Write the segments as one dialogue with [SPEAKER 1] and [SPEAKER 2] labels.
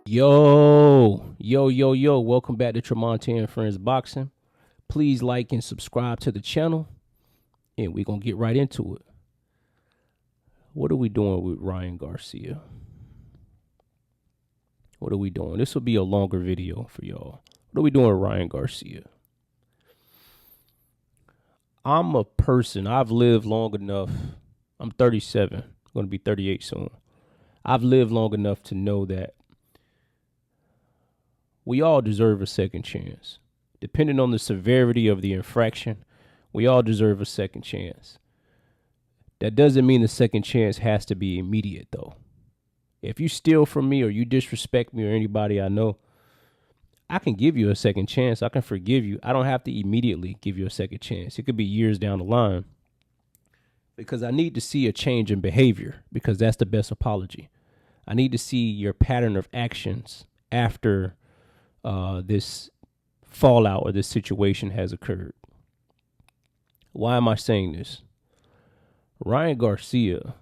[SPEAKER 1] Yo, welcome back to Tremonte and Friends Boxing. Please like and subscribe to the channel, and we're going to get right into it. What are we doing with Ryan Garcia? What are we doing? This will be a longer video for y'all. What are we doing with Ryan Garcia? I'm a person, I've lived long enough. I'm 37, I'm going to be 38 soon. I've lived long enough to know that we all deserve a second chance. Depending on the severity of the infraction, we all deserve a second chance. That doesn't mean the second chance has to be immediate, though. If you steal from me or you disrespect me or anybody I know, I can give you a second chance. I can forgive you. I don't have to immediately give you a second chance. It could be years down the line, because I need to see a change in behavior, because that's the best apology. I need to see your pattern of actions after this fallout or this situation has occurred. Why am I saying this? Ryan Garcia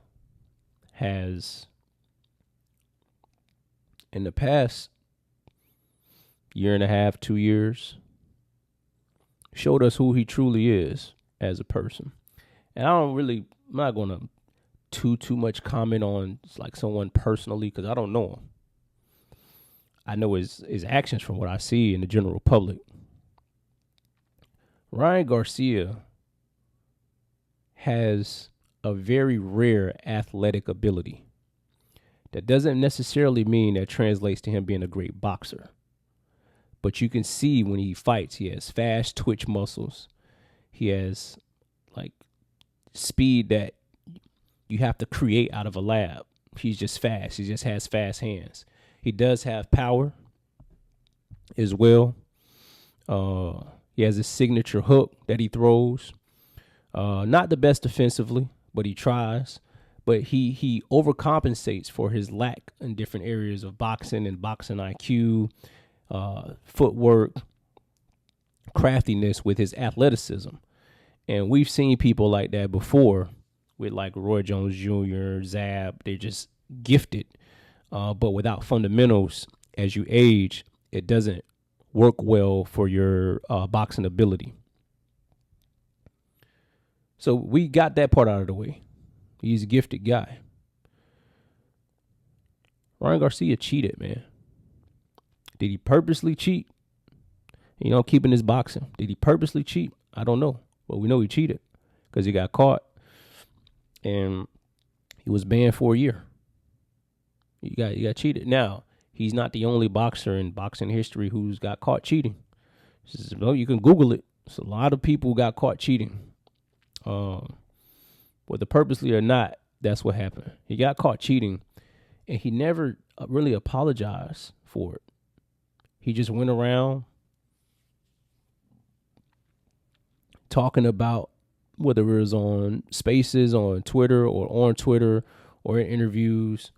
[SPEAKER 1] has, in the past year and a half, 2 years, showed us who he truly is as a person. And I'm not going to too much comment on like someone personally, because I don't know him. I know his actions from what I see in the general public. Ryan Garcia has a very rare athletic ability. That doesn't necessarily mean that translates to him being a great boxer. But you can see when he fights, he has fast twitch muscles. He has like speed that you have to create out of a lab. He's just fast. He just has fast hands. He does have power as well. He has a signature hook that he throws. Not the best defensively, but he tries. But he overcompensates for his lack in different areas of boxing and boxing IQ, footwork, craftiness with his athleticism. And we've seen people like that before with like Roy Jones Jr., Zab. They're just gifted. But without fundamentals, as you age, it doesn't work well for your boxing ability. So we got that part out of the way. He's a gifted guy. Ryan Garcia cheated, man. Did he purposely cheat? Keeping his boxing. Did he purposely cheat? I don't know. But we know he cheated because he got caught and he was banned for a year. You got cheated. Now, he's not the only boxer in boxing history who's got caught cheating. You can Google it. It's a lot of people who got caught cheating. Whether purposely or not, that's what happened. He got caught cheating, and he never really apologized for it. He just went around talking about, whether it was on Spaces, on Twitter, or in interviews,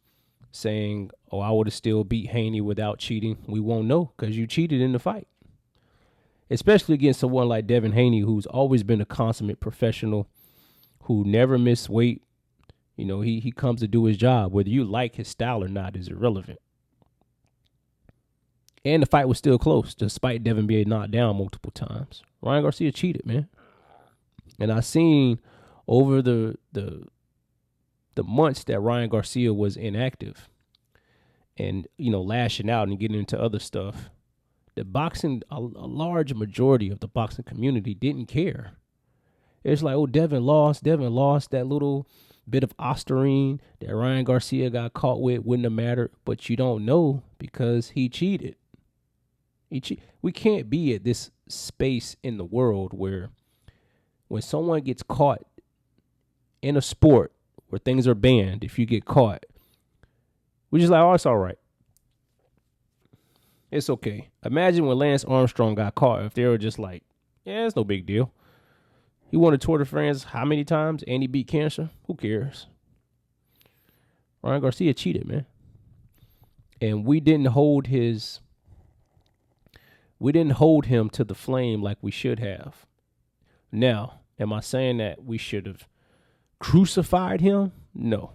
[SPEAKER 1] saying, oh, I would have still beat Haney without cheating. We won't know because you cheated in the fight. Especially against someone like Devin Haney, who's always been a consummate professional, who never missed weight. He comes to do his job. Whether you like his style or not is irrelevant. And the fight was still close, despite Devin being knocked down multiple times. Ryan Garcia cheated, man. And I seen over the months that Ryan Garcia was inactive and, lashing out and getting into other stuff, the boxing, a large majority of the boxing community didn't care. It's like, oh, Devin lost that little bit of Osterine that Ryan Garcia got caught with wouldn't have mattered, but you don't know because he cheated. We can't be at this space in the world where when someone gets caught in a sport where things are banned, if you get caught, we're just like, oh, it's all right. It's okay. Imagine when Lance Armstrong got caught, if they were just like, yeah, it's no big deal. He won the Tour de France how many times? And he beat cancer? Who cares? Ryan Garcia cheated, man. And we didn't hold him to the flame like we should have. Now, am I saying that we should have crucified him? No.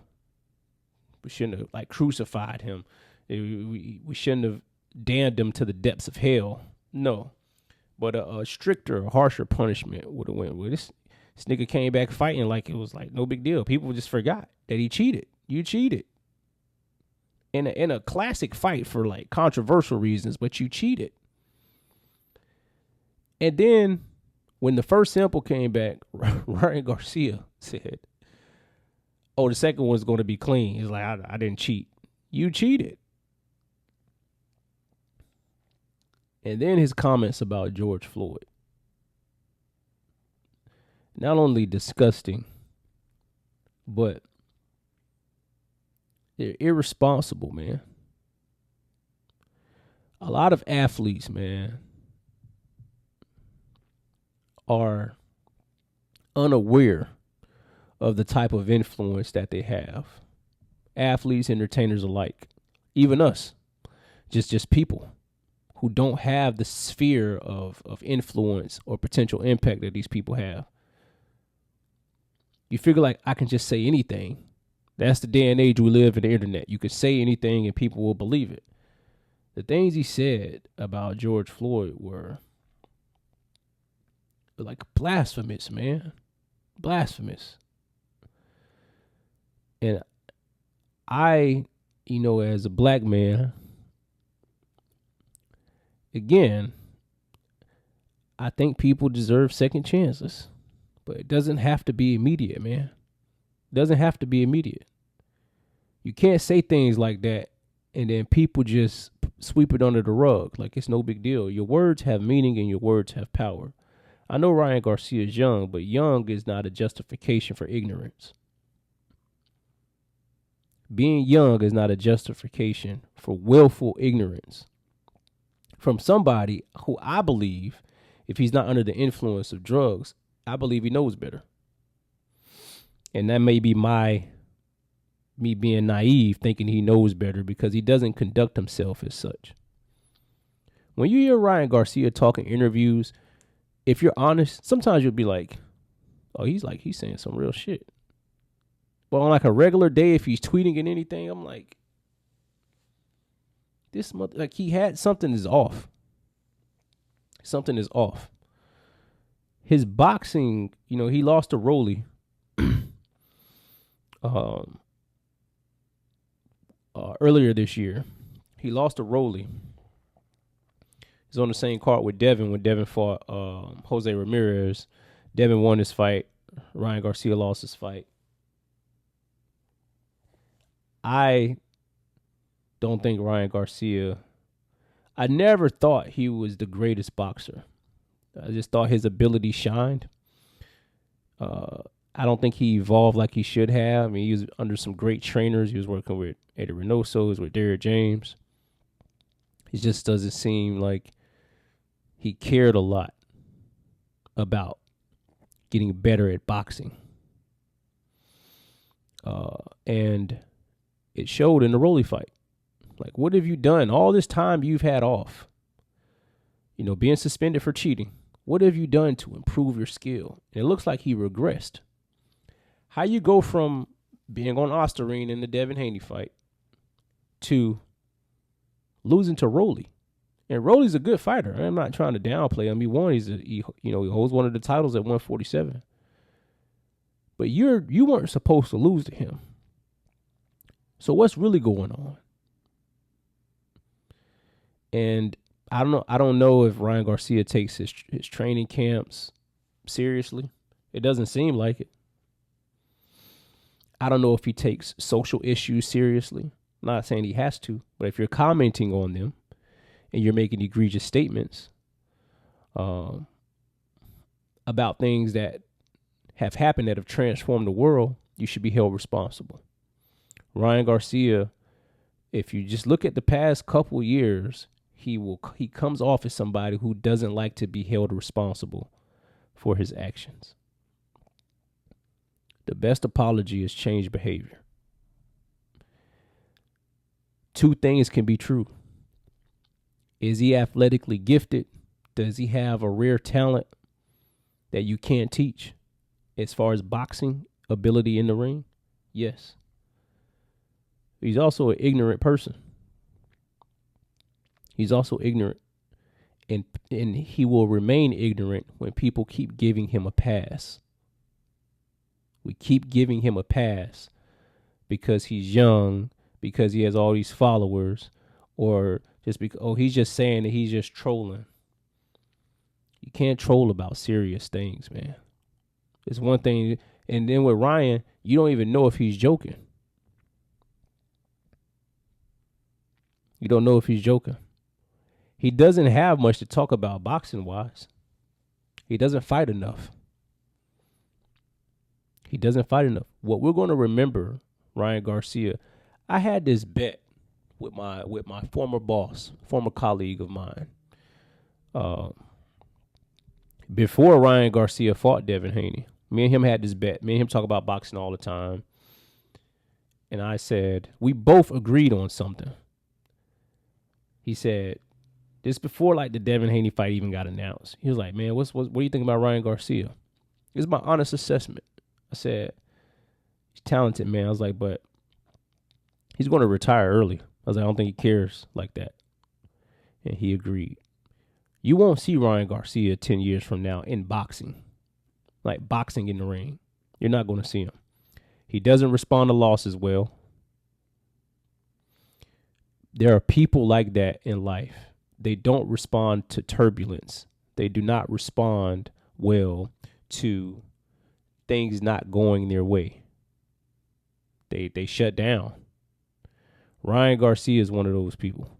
[SPEAKER 1] We shouldn't have like crucified him. We shouldn't have damned him to the depths of hell. No, but a stricter, harsher punishment would have went with this. This nigga came back fighting like it was like no big deal. People just forgot that he cheated. You cheated in a classic fight for like controversial reasons, but you cheated. And then when the first sample came back, Ryan Garcia said, "Oh, the second one's going to be clean." He's like, I didn't cheat. You cheated. And then his comments about George Floyd. Not only disgusting, but they're irresponsible, man. A lot of athletes, man, are unaware of the type of influence that they have. Athletes, entertainers alike, even us, just people who don't have the sphere of influence or potential impact that these people have. You figure like I can just say anything. That's the day and age we live in the internet. You could say anything and people will believe it. The things he said about George Floyd were like blasphemous, man. Blasphemous. And I, as a black man, again, I think people deserve second chances. But it doesn't have to be immediate, man. It doesn't have to be immediate. You can't say things like that and then people just sweep it under the rug like it's no big deal. Your words have meaning and your words have power. I know Ryan Garcia is young, but young is not a justification for ignorance. Being young is not a justification for willful ignorance from somebody who I believe, if he's not under the influence of drugs, I believe he knows better. And that may be me being naive, thinking he knows better because he doesn't conduct himself as such. When you hear Ryan Garcia talk in interviews, if you're honest, sometimes you'll be like, oh, he's saying some real shit. But on like a regular day, if he's tweeting and anything, I'm like, this month, like he had something is off. Something is off. His boxing, he lost to Rolly earlier this year. He lost to Rolly. He's on the same card with Devin when Devin fought Jose Ramirez. Devin won his fight. Ryan Garcia lost his fight. I don't think Ryan Garcia, I never thought he was the greatest boxer. I just thought his ability shined. I don't think he evolved like he should have. I mean, he was under some great trainers. He was working with Eddie Reynoso, he was with Derrick James. He just doesn't seem like he cared a lot about getting better at boxing. And it showed in the Rolly fight. Like, what have you done all this time you've had off? Being suspended for cheating. What have you done to improve your skill? And it looks like he regressed. How you go from being on Osterine in the Devin Haney fight to losing to Rolly. And Rolly's a good fighter. I'm not trying to downplay him. He won. He holds one of the titles at 147. But you weren't supposed to lose to him. So what's really going on? And I don't know if Ryan Garcia takes his training camps seriously. It doesn't seem like it. I don't know if he takes social issues seriously. I'm not saying he has to, but if you're commenting on them and you're making egregious statements about things that have happened that have transformed the world, you should be held responsible. Ryan Garcia, if you just look at the past couple years, he comes off as somebody who doesn't like to be held responsible for his actions. The best apology is change behavior. Two things can be true. Is he athletically gifted? Does he have a rare talent that you can't teach? As far as boxing ability in the ring, yes. He's also an ignorant person. He's also ignorant. And he will remain ignorant when people keep giving him a pass. We keep giving him a pass because he's young, because he has all these followers, or just because, he's just saying that he's just trolling. You can't troll about serious things, man. It's one thing. And then with Ryan, you don't even know if he's joking. You don't know if he's joking. He doesn't have much to talk about boxing-wise. He doesn't fight enough. What we're going to remember, Ryan Garcia, I had this bet with my former boss, former colleague of mine. Before Ryan Garcia fought Devin Haney, me and him had this bet. Me and him talk about boxing all the time. And I said, we both agreed on something. He said, this before like the Devin Haney fight even got announced. He was like, man, what do you think about Ryan Garcia? It's my honest assessment. I said, he's talented, man. I was like, but he's going to retire early. I was like, I don't think he cares like that. And he agreed. You won't see Ryan Garcia 10 years from now in boxing, like boxing in the ring. You're not going to see him. He doesn't respond to losses well. There are people like that in life. They don't respond to turbulence. They do not respond well to things not going their way. They shut down. Ryan Garcia is one of those people.